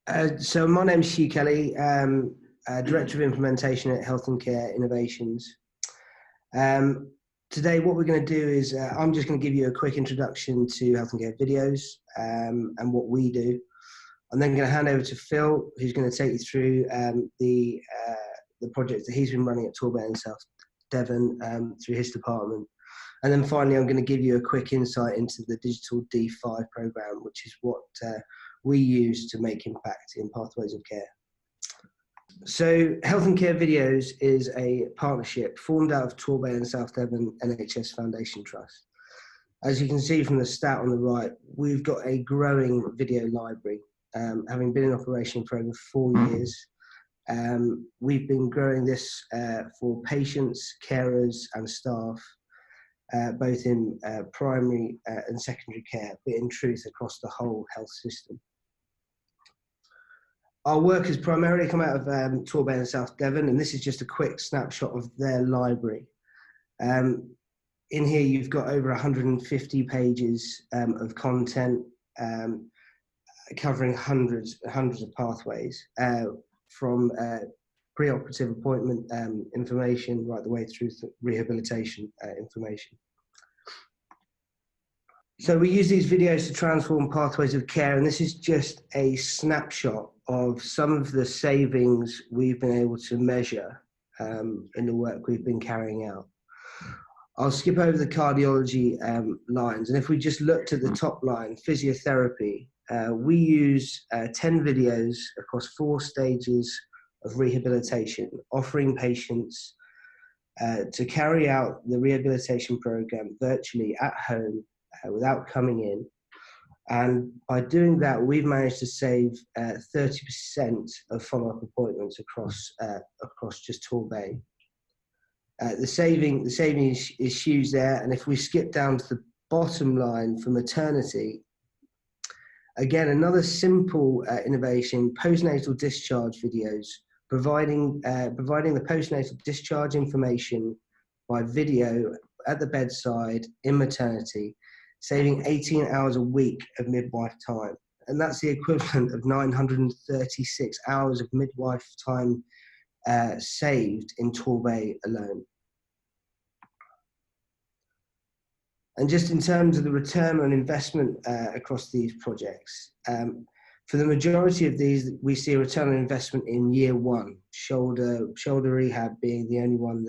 So my name's Hugh Kelly, Director of Implementation at Health and Care Innovations. Today what we're going to do is I'm just going to give you a quick introduction to Health and Care videos and what we do. I'm then going to hand over to Phil, who's going to take you through the project that he's been running at Torbay and South Devon through his department. And then finally, I'm going to give you a quick insight into the Digital D5 program, which is what we use to make impact in pathways of care. So Health and Care Videos is a partnership formed out of Torbay and South Devon NHS Foundation Trust. As you can see from the stat on the right, we've got a growing video library. Having been in operation for over 4 years, we've been growing this for patients, carers and staff, both in primary and secondary care, but in truth across the whole health system. Our work has primarily come out of Torbay and South Devon, and this is just a quick snapshot of their library. In here you've got over 150 pages of content covering hundreds of pathways, from pre-operative appointment information right the way through to rehabilitation information. So we use these videos to transform pathways of care, and this is just a snapshot of some of the savings we've been able to measure in the work we've been carrying out. I'll skip over the cardiology lines, and if we just looked at the top line, physiotherapy, we use 10 videos across 4 stages of rehabilitation, offering patients to carry out the rehabilitation program virtually at home without coming in. And by doing that, we've managed to save 30% of follow-up appointments across just Torbay. The saving is huge there, and if we skip down to the bottom line for maternity, again, another simple innovation, postnatal discharge videos, providing the postnatal discharge information by video at the bedside in maternity, saving 18 hours a week of midwife time. And that's the equivalent of 936 hours of midwife time saved in Torbay alone. And just in terms of the return on investment across these projects, for the majority of these, we see a return on investment in year 1, shoulder rehab being the only one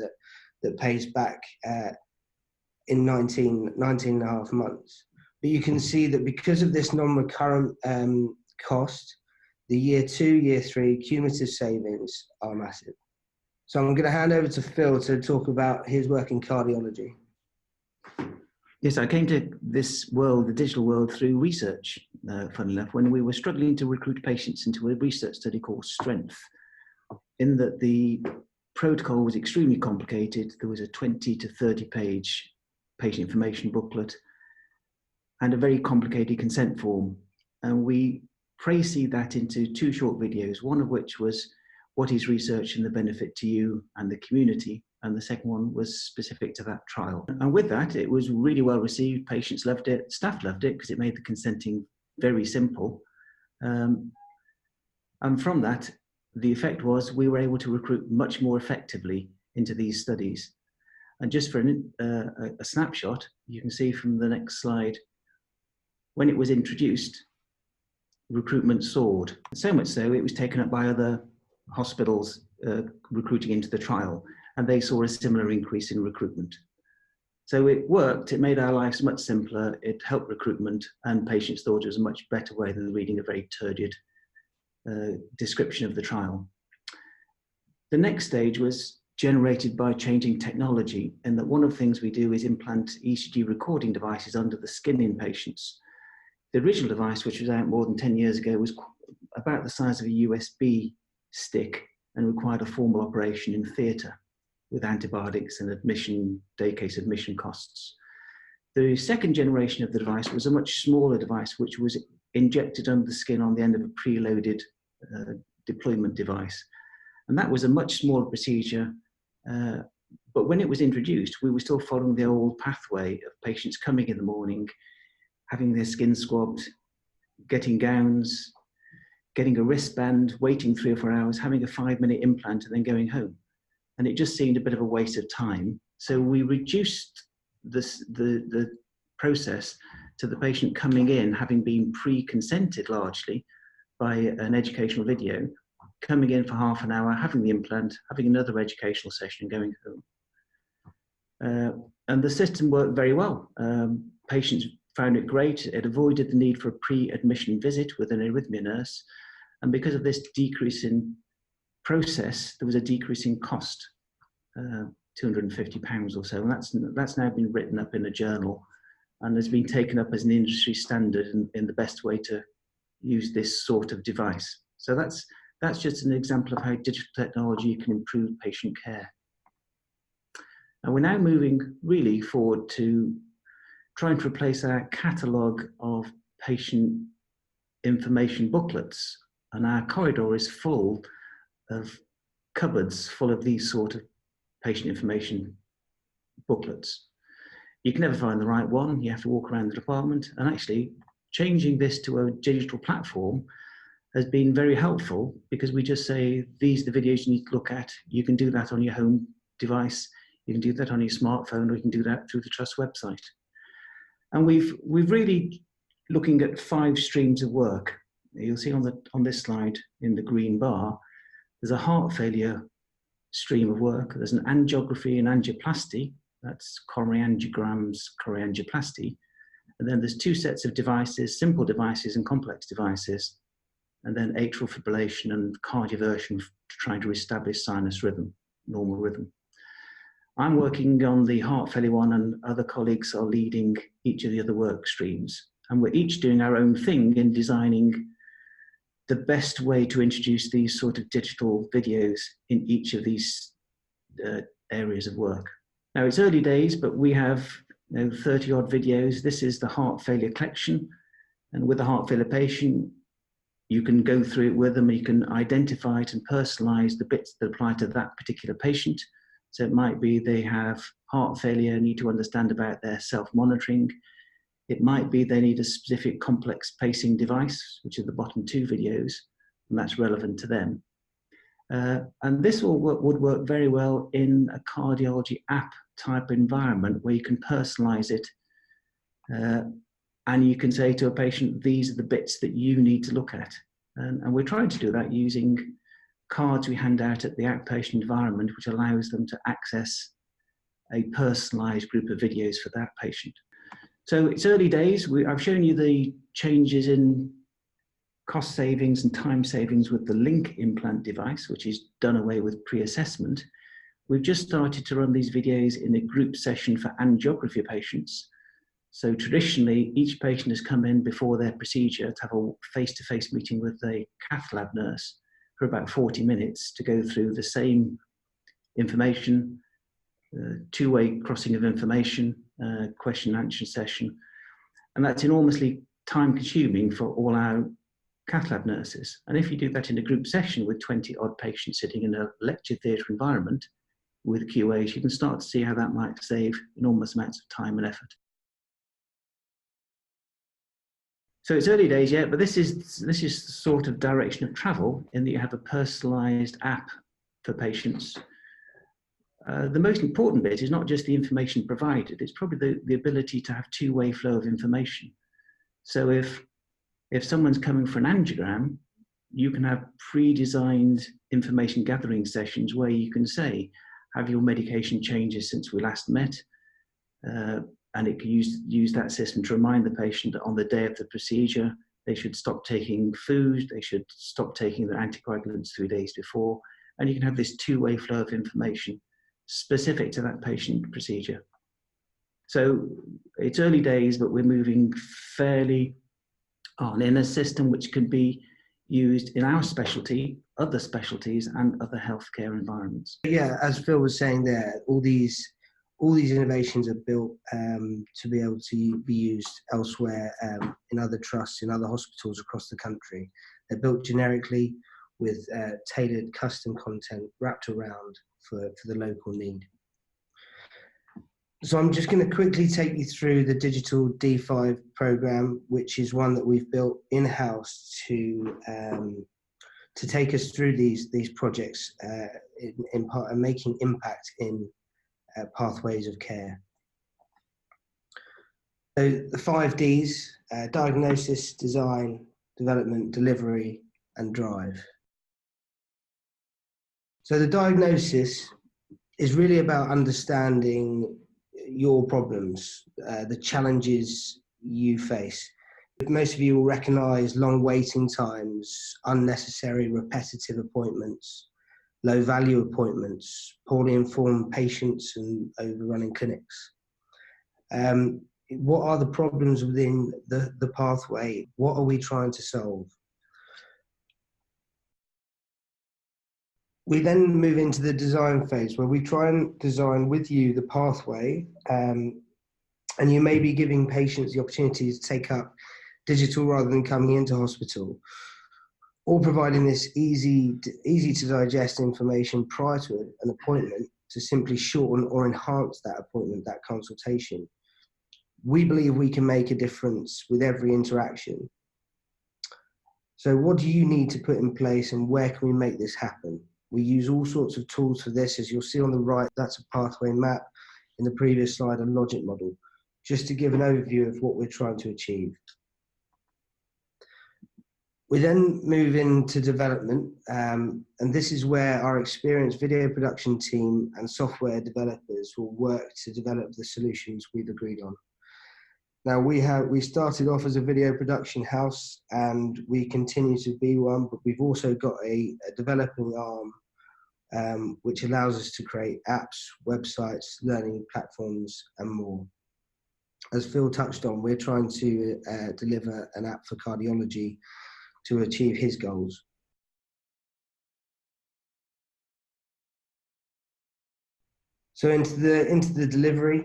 that pays back in 19 and a half months. But you can see that because of this non-recurrent cost, the year 2, year 3 cumulative savings are massive. So I'm going to hand over to Phil to talk about his work in cardiology. Yes, I came to this world, the digital world, through research, funnily enough, when we were struggling to recruit patients into a research study called Strength, in that the protocol was extremely complicated. There was a 20 to 30 page patient information booklet and a very complicated consent form. And we précised that into 2 short videos, one of which was what is research and the benefit to you and the community, and the second one was specific to that trial. And with that, it was really well received. Patients loved it, staff loved it, because it made the consenting very simple. And from that, the effect was we were able to recruit much more effectively into these studies. And just for a snapshot, you can see from the next slide, when it was introduced, recruitment soared. So much so, it was taken up by other hospitals recruiting into the trial, and they saw a similar increase in recruitment. So it worked, it made our lives much simpler, it helped recruitment, and patients thought it was a much better way than reading a very turgid description of the trial. The next stage was generated by changing technology, and that one of the things we do is implant ECG recording devices under the skin in patients. The original device, which was out more than 10 years ago, was about the size of a USB stick and required a formal operation in theatre with antibiotics and day case admission costs. The second generation of the device was a much smaller device, which was injected under the skin on the end of a preloaded deployment device. And that was a much smaller procedure. But when it was introduced, we were still following the old pathway of patients coming in the morning, having their skin swabbed, getting gowns, getting a wristband, waiting 3 or 4 hours, having a 5-minute implant, and then going home. And it just seemed a bit of a waste of time. So we reduced the process to the patient coming in, having been pre-consented largely by an educational video, coming in for half an hour, having the implant, having another educational session, and going home. And the system worked very well. Patients found it great. It avoided the need for a pre-admission visit with an arrhythmia nurse. And because of this decrease in process, there was a decrease in cost, £250 or so. And that's now been written up in a journal and has been taken up as an industry standard in the best way to use this sort of device. So that's just an example of how digital technology can improve patient care. And we're now moving really forward to trying to replace our catalogue of patient information booklets. And our corridor is full of cupboards full of these sort of patient information booklets. You can never find the right one. You have to walk around the department. And actually, changing this to a digital platform has been very helpful, because we just say, these are the videos you need to look at. You can do that on your home device. You can do that on your smartphone, or you can do that through the Trust website. And we've really looking at 5 streams of work. You'll see on this slide in the green bar, there's a heart failure stream of work. There's an angiography and angioplasty. That's coronary angiograms, coronary angioplasty. And then there's 2 sets of devices, simple devices and complex devices. And then atrial fibrillation and cardioversion to try to reestablish sinus rhythm, normal rhythm. I'm working on the heart failure one, and other colleagues are leading each of the other work streams. And we're each doing our own thing in designing the best way to introduce these sort of digital videos in each of these areas of work. Now, it's early days, but we have 30 odd videos. This is the heart failure collection. And with a heart failure patient, you can go through it with them. You can identify it and personalize the bits that apply to that particular patient. So it might be they have heart failure, need to understand about their self-monitoring. It might be they need a specific complex pacing device, which are the bottom 2 videos, and that's relevant to them. And this would work very well in a cardiology app type environment where you can personalize it, and you can say to a patient, these are the bits that you need to look at. And we're trying to do that using cards we hand out at the outpatient environment, which allows them to access a personalized group of videos for that patient. So it's early days. I've shown you the changes in cost savings and time savings with the Link implant device, which is done away with pre-assessment. We've just started to run these videos in a group session for angiography patients. So traditionally, each patient has come in before their procedure to have a face-to-face meeting with a cath lab nurse for about 40 minutes to go through the same information, 2-way crossing of information, question and answer session. And that's enormously time consuming for all our cath lab nurses. And if you do that in a group session with 20 odd patients sitting in a lecture theatre environment with QAs, you can start to see how that might save enormous amounts of time and effort. So it's early days yet, but this is the sort of direction of travel, in that you have a personalised app for patients. The most important bit is not just the information provided, it's probably the ability to have 2-way flow of information. So if someone's coming for an angiogram, you can have pre-designed information gathering sessions where you can say, have your medication changes since we last met? And it can use that system to remind the patient that on the day of the procedure, they should stop taking food, they should stop taking their anticoagulants 3 days before, and you can have this 2-way flow of information specific to that patient procedure. So it's early days, but we're moving fairly on in a system which can be used in our specialty, other specialties, and other healthcare environments. Yeah, as Phil was saying there, all these innovations are built to be able to be used elsewhere, in other trusts, in other hospitals across the country. They're built generically with tailored custom content wrapped around for the local need. So I'm just going to quickly take you through the digital D5 program, which is one that we've built in-house to take us through these projects in part and making impact in pathways of care. So the 5 Ds, diagnosis, design, development, delivery, and drive. So the diagnosis is really about understanding your problems, the challenges you face. Most of you will recognise long waiting times, unnecessary repetitive appointments, low value appointments, poorly informed patients and overrunning clinics. What are the problems within the pathway? What are we trying to solve? We then move into the design phase where we try and design with you the pathway, and you may be giving patients the opportunity to take up digital rather than coming into hospital, or providing this easy to digest information prior to an appointment to simply shorten or enhance that appointment, that consultation. We believe we can make a difference with every interaction. So what do you need to put in place and where can we make this happen? We use all sorts of tools for this. As you'll see on the right, that's a pathway map. In the previous slide, a logic model, just to give an overview of what we're trying to achieve. We then move into development, and this is where our experienced video production team and software developers will work to develop the solutions we've agreed on. Now we started off as a video production house and we continue to be one, but we've also got a developing arm which allows us to create apps, websites, learning platforms and more. As Phil touched on, we're trying to deliver an app for cardiology to achieve his goals. So into the delivery,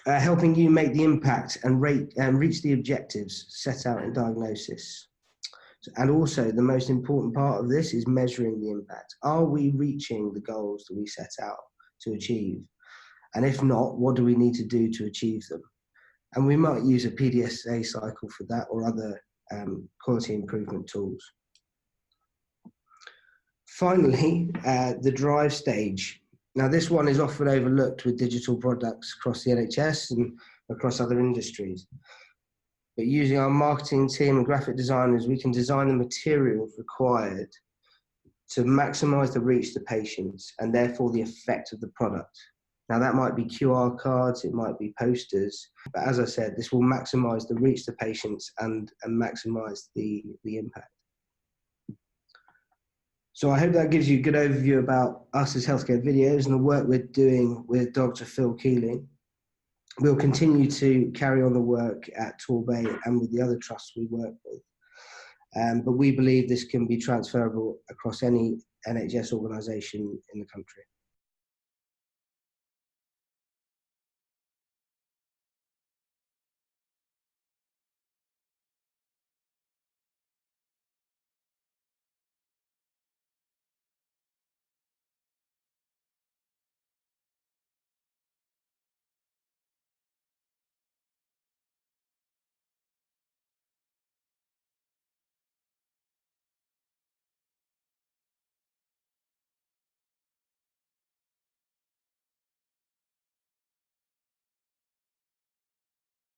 helping you make the impact and reach the objectives set out in diagnosis. And also the most important part of this is measuring the impact. Are we reaching the goals that we set out to achieve? And if not, what do we need to do to achieve them? And we might use a PDSA cycle for that or other quality improvement tools. Finally, the drive stage. Now, this one is often overlooked with digital products across the NHS and across other industries. But using our marketing team and graphic designers, we can design the materials required to maximize the reach to patients and therefore the effect of the product. Now, that might be QR cards, it might be posters, but as I said, this will maximize the reach to patients and maximize the impact. So I hope that gives you a good overview about us as Healthcare Videos and the work we're doing with Dr. Phil Keeling. We'll continue to carry on the work at Torbay and with the other trusts we work with. But we believe this can be transferable across any NHS organisation in the country.